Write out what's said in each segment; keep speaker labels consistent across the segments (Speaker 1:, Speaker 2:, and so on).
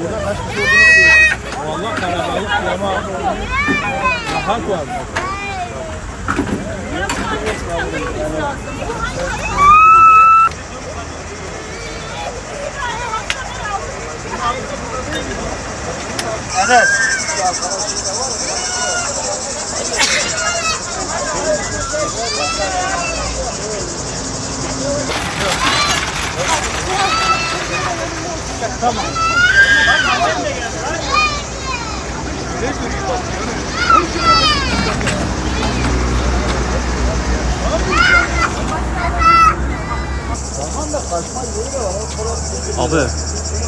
Speaker 1: Burada kaç kişi olduğunu biliyorsun. Valla karabalık ama rahat var.
Speaker 2: Evet.
Speaker 1: Tamam.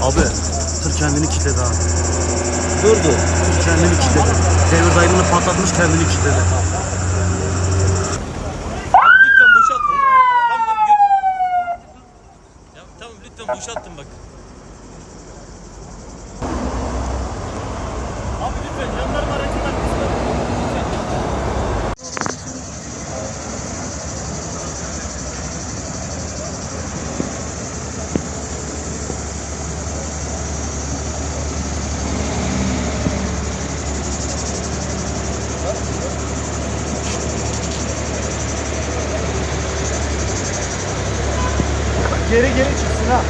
Speaker 3: Abi, tır kendini kilitledi ha.
Speaker 2: Durdu.
Speaker 3: Tır kendini kilitledi. Devir dairını patlatmış, kendini kilitledi.
Speaker 4: Lütfen boşaltın. Tamam gör. Ya tamam lütfen boşaltın bak. Abi lütfen jandarma aracından lütfen.
Speaker 1: Geri çıksın ha.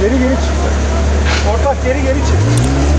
Speaker 1: Geri çıksın. Ortak geri çık.